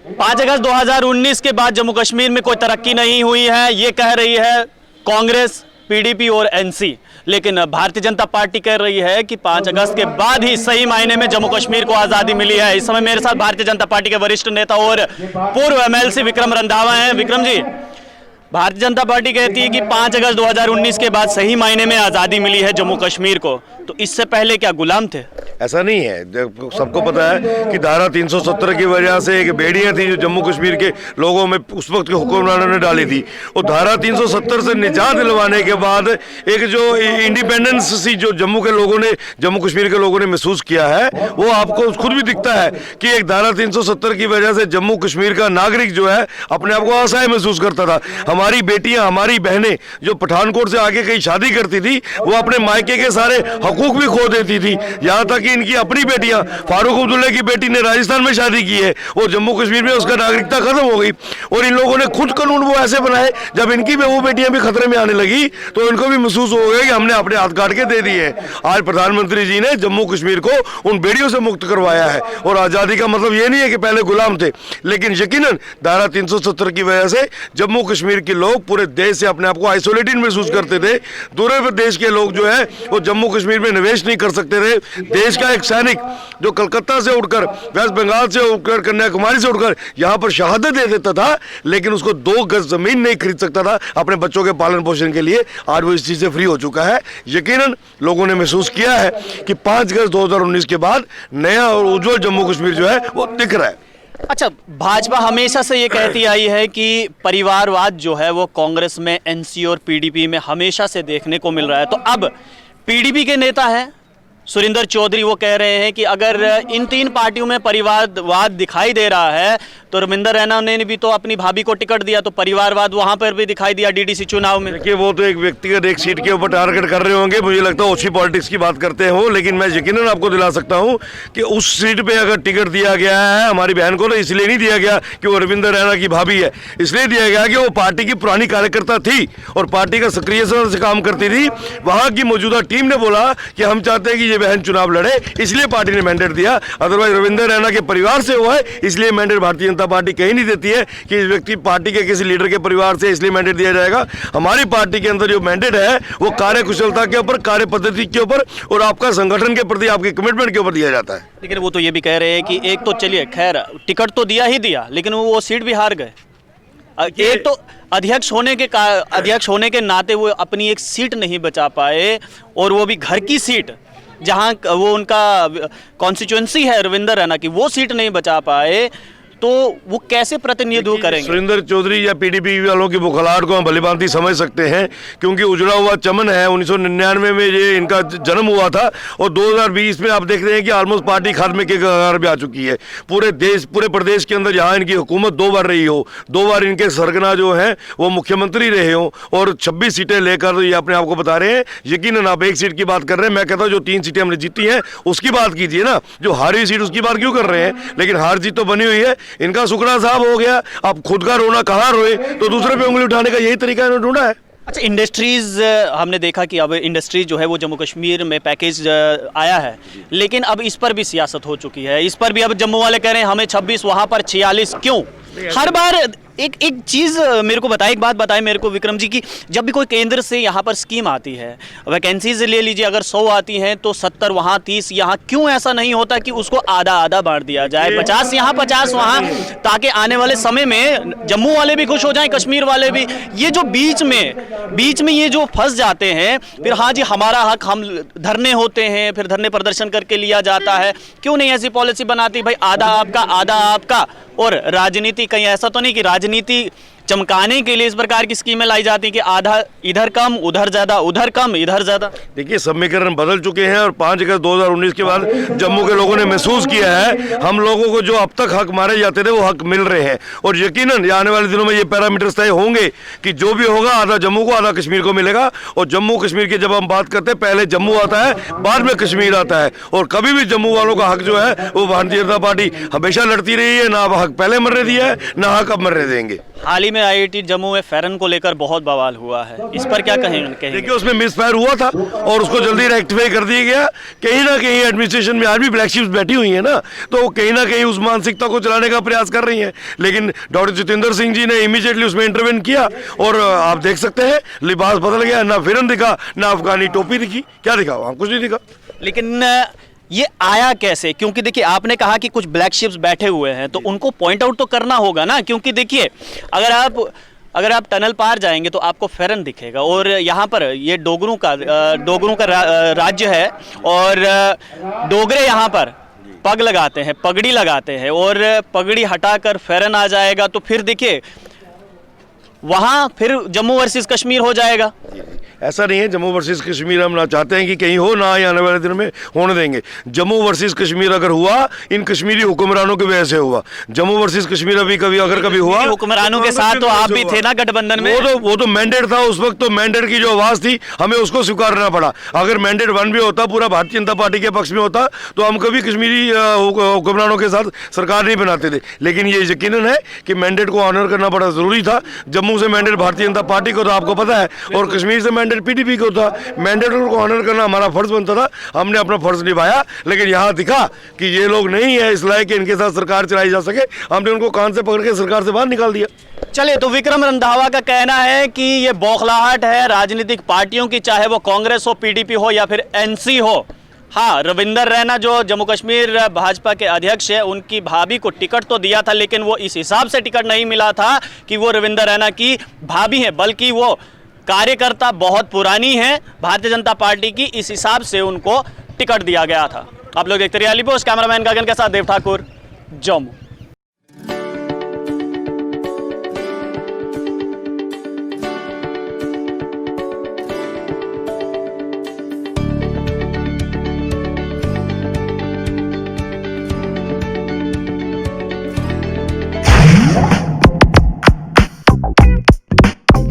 5 अगस्त 2019 के बाद जम्मू कश्मीर में कोई तरक्की नहीं हुई है, ये कह रही है कांग्रेस, पीडीपी और एनसी। लेकिन भारतीय जनता पार्टी कह रही है कि 5 अगस्त के बाद ही सही मायने में जम्मू कश्मीर को आजादी मिली है। इस समय मेरे साथ भारतीय जनता पार्टी के वरिष्ठ नेता और पूर्व एमएलसी विक्रम रंधावा हैं। विक्रम जी, भारतीय जनता पार्टी कहती है कि 5 अगस्त 2019 के बाद सही मायने में आजादी मिली है जम्मू कश्मीर को, तो इससे पहले क्या गुलाम थे? ऐसा नहीं है। सबको पता है कि धारा 370 की वजह से एक बेड़ियां थी जो जम्मू कश्मीर के लोगों में उस वक्त के हुक्मरानों ने डाली थी, और धारा 370 से निजात दिलवाने के बाद एक जो इंडिपेंडेंस सी जो जम्मू कश्मीर के लोगों ने महसूस किया है, वो आपको खुद भी दिखता है कि एक धारा 370 की वजह से जम्मू कश्मीर का नागरिक जो है अपने आप को असहाय महसूस करता था। हमारी बेटियां, हमारी बहनें जो पठानकोट से आके कहीं शादी करती थी, वो अपने मायके के सारे हकूक भी खो देती थी। यहाँ तक इनकी अपनी बेटियां, फारूक अब्दुल्ला की बेटी ने राजस्थान में शादी की है, वो जम्मू कश्मीर में उसका नागरिकता खत्म हो गई। और इन लोगों ने खुद कानून वो ऐसे बनाए, जब इनकी वो बेटियां भी खतरे में आने लगी तो इनको भी महसूस हो गया कि हमने अपने हाथ काट के दे दिए। आज प्रधानमंत्री जी ने जम्मू कश्मीर को उन बेड़ियों से मुक्त करवाया है। और आजादी का मतलब ये नहीं है कि पहले गुलाम थे, लेकिन यकीनन धारा 370 की वजह से जम्मू कश्मीर के लोग पूरे देश से अपने आप को आइसोलेटेड महसूस करते थे। दूसरे प्रदेश के लोग जो है वो जम्मू कश्मीर में निवेश नहीं कर सकते थे। देश का एक सैनिक जो कलकत्ता से उठकर, वेस्ट बंगाल से उठकर, कन्याकुमारी से उठकर यहाँ पर शहादत दे देता था, लेकिन उसको 2 गज जमीन नहीं खरीद सकता था अपने बच्चों के पालन पोषण के लिए। आज वो इस चीज से फ्री हो चुका है। यकीनन लोगों ने महसूस किया है कि 5 अगस्त 2019 के बाद नया और उज्जवल जम्मू कश्मीर जो है वो दिख रहा है। अच्छा, भाजपा हमेशा से ये कहती आई है कि परिवारवाद जो है वो कांग्रेस में, एनसी और पीडीपी में हमेशा से देखने को मिल रहा है। तो अब पीडीपी के नेता हैं सुरेंद्र चौधरी, वो कह रहे हैं कि अगर इन 3 पार्टियों में परिवारवाद दिखाई दे रहा है तो रविंदर रैना ने भी तो अपनी भाभी को टिकट दिया, तो परिवारवाद वहां पर भी दिखाई दिया डीडीसी चुनाव में। देखिए, वो तो एक व्यक्तिगत एक सीट के ऊपर टारगेट कर रहे होंगे, मुझे लगता है ओछी पॉलिटिक्स की बात करते हो। लेकिन मैं यकीनन आपको दिला सकता हूं कि उस सीट पे अगर टिकट दिया गया है हमारी बहन को, तो इसलिए नहीं दिया गया कि वो रविंदर रैना की भाभी है, इसलिए दिया गया कि वो पार्टी की पुरानी कार्यकर्ता थी और पार्टी का सक्रियता से काम करती थी। वहां की मौजूदा टीम ने बोला कि हम चाहते हैं कि ये बहन चुनाव लड़े, इसलिए पार्टी ने मैंडेट दिया। अदरवाइज रविंदर रैना के परिवार से वो है, इसलिए मैंडेट भारतीय जनता पार्टी कहीं नहीं देती है कि इस व्यक्ति पार्टी के किसी लीडर के परिवार से इसलिए मैंडेट दिया जाएगा। हमारी पार्टी के अंदर जो मैंडेट है वो कार्य कुशलता के ऊपर, कार्य पद्धति के ऊपर और आपका संगठन के प्रति आपके कमिटमेंट के ऊपर दिया जाता है। लेकिन वो तो ये भी कह रहे हैं कि एक तो चलिए खैर टिकट तो दिया ही दिया, लेकिन वो सीट भी हार गए। एक तो अध्यक्ष होने के नाते वो अपनी एक सीट नहीं बचा पाए, और वो भी घर की सीट जहां वो उनका कॉन्स्टिट्यूएंसी है रविंदर रैना की, वो सीट नहीं बचा पाए, तो वो कैसे प्रतिनिधित्व करेंगे? सुरेंद्र चौधरी या पीडीपी वालों की बुखलाहट को हम भलीभांति समझ सकते हैं, क्योंकि उजड़ा हुआ चमन है। 1999 में ये इनका जन्म हुआ था और 2020 में आप देख रहे हैं कि ऑलमोस्ट पार्टी खात्मे के कगार पे आ चुकी है। पूरे प्रदेश के अंदर जहां इनकी हुकूमत 2 बार रही हो, 2 बार इनके सरगना जो हैं वो मुख्यमंत्री रहे हो और 26 सीटें लेकर ये अपने आप को बता रहे हैं। यकीनन आप एक सीट की बात कर रहे हैं, मैं कहता हूँ जो 3 सीटें हमने जीती हैं उसकी बात कीजिए ना, जो हारी सीट उसकी बात क्यों कर रहे हैं? लेकिन हार जीत तो बनी हुई है। इनका सुखड़ा साहब हो गया, अब खुद का रोना कहाँ रोए, तो दूसरे पे उंगली उठाने का यही तरीका इन्होंने ढूंढा है। अच्छा, इंडस्ट्रीज हमने देखा कि अब इंडस्ट्रीज जो है वो जम्मू कश्मीर में पैकेज आया है, लेकिन अब इस पर भी सियासत हो चुकी है। इस पर भी अब जम्मू वाले कह रहे हैं हमें 26, वहां पर 46 क्यों? हर बार एक चीज मेरे को बताए, एक बात बताए मेरे को विक्रम जी की, जब भी कोई केंद्र से यहाँ पर स्कीम आती है, वैकेंसीज ले लीजिए, अगर 100 आती हैं तो 70 वहाँ, 30 यहाँ, क्यों ऐसा नहीं होता कि उसको आधा आधा बांट दिया जाए, 50 यहाँ 50 वहाँ, ताकि आने वाले समय में जम्मू वाले भी खुश हो जाएं, कश्मीर वाले भी। ये जो बीच में ये जो फंस जाते हैं, फिर हाँ जी हमारा हक, हम धरने होते हैं, फिर धरने प्रदर्शन करके लिया जाता है, क्यों नहीं ऐसी पॉलिसी बनाती भाई, आधा आपका आधा आपका? और राजनीति कहीं ऐसा तो नहीं कि राजनीति चमकाने के लिए इस प्रकार की स्कीमें लाई जाती हैं कि आधा इधर कम उधर ज्यादा, उधर कम इधर ज्यादा? देखिए, समीकरण बदल चुके हैं और 5 अगस्त 2019 के बाद जम्मू के लोगों ने महसूस किया है हम लोगों को जो अब तक हक मारे जाते थे वो हक मिल रहे हैं। और यकीनन आने वाले दिनों में ये पैरामीटर्स तय होंगे कि जो भी होगा आधा जम्मू को आधा कश्मीर को मिलेगा। और जम्मू कश्मीर की जब हम बात करते हैं, पहले जम्मू आता है, बाद में कश्मीर आता है, और कभी भी जम्मू वालों का हक जो है वो भारतीय जनता पार्टी हमेशा लड़ती रही है। ना अब हक पहले मरने दिया है, ना हक अब मरने देंगे। हाल ही में आईआईटी जम्मू में फेरन को लेकर बहुत बवाल हुआ है, इस पर क्या कहेंगे? देखिए उसमें मिसफायर हुआ था और उसको जल्दी रेक्टिफाई कर दिया गया। कहीं ना कहीं एडमिनिस्ट्रेशन में आज भी ब्लैक शिप्स बैठी हुई है ना, तो कहीं ना कहीं उस मानसिकता को चलाने का प्रयास कर रही है। लेकिन डॉक्टर जितेंद्र सिंह जी ने इमीडिएटली उसमें इंटरवेन किया और आप देख सकते हैं लिबास बदल गया, ना फिरन दिखा ना अफगानी टोपी दिखी, क्या दिखा वहाँ? कुछ नहीं दिखा। लेकिन ये आया कैसे? क्योंकि देखिए आपने कहा कि कुछ ब्लैक शिप्स बैठे हुए हैं, तो उनको पॉइंट आउट तो करना होगा ना, क्योंकि देखिए अगर आप टनल पार जाएंगे तो आपको फेरन दिखेगा और यहाँ पर ये डोगरों का राज्य है और डोगरे यहाँ पर पग लगाते हैं, पगड़ी लगाते हैं और पगड़ी हटाकर फेरन आ जाएगा तो फिर देखिए वहाँ फिर जम्मू वर्सेस कश्मीर हो जाएगा। ऐसा नहीं है, जम्मू वर्सेस कश्मीर हम ना चाहते हैं कि कहीं हो, ना ही आने वाले दिन में होने देंगे। जम्मू वर्सेस कश्मीर अगर हुआ इन कश्मीरी हुक्मरानों की वजह से हुआ। जम्मू वर्सेस कश्मीर अगर कभी हुआ हुक्मरानों के साथ तो आप भी थे ना गठबंधन में। वो तो मैंडेट था उस वक्त, तो मैंडेट की जो आवाज थी हमें उसको स्वीकारना पड़ा। अगर मैंडेट 1 भी होता, पूरा भारतीय जनता पार्टी के पक्ष में होता, तो हम कभी कश्मीरी हुक्मरानों के साथ सरकार नहीं बनाते थे। लेकिन ये यकीनन है कि मैंडेट को ऑनर करना बड़ा जरूरी था। जम्मू से मैंडेट भारतीय जनता पार्टी को था, आपको पता है, और कश्मीर से मैंडेट पीडीपी को था। मैंडेट को ऑनर करना हमारा फर्ज बनता था, हमने अपना फर्ज निभाया। लेकिन यहाँ दिखा कि ये लोग नहीं है इस लायक कि इनके साथ सरकार चलाई जा सके, हमने उनको कान से पकड़ के सरकार से बाहर निकाल दिया। चलिए, तो विक्रम रंधावा का कहना है कि ये बौखलाहट है राजनीतिक पार्टियों की, चाहे वो कांग्रेस हो, पीडीपी हो या फिर एनसी हो। हाँ, रविंदर रैना जो जम्मू कश्मीर भाजपा के अध्यक्ष है, उनकी भाभी को टिकट तो दिया था, लेकिन वो इस हिसाब से टिकट नहीं मिला था कि वो रविंदर रैना की भाभी है, बल्कि वो कार्यकर्ता बहुत पुरानी है भारतीय जनता पार्टी की, इस हिसाब से उनको टिकट दिया गया था। आप लोग देखते रहिए रियली पोस्ट। कैमरामैन गगन के साथ देव ठाकुर, जम्मू।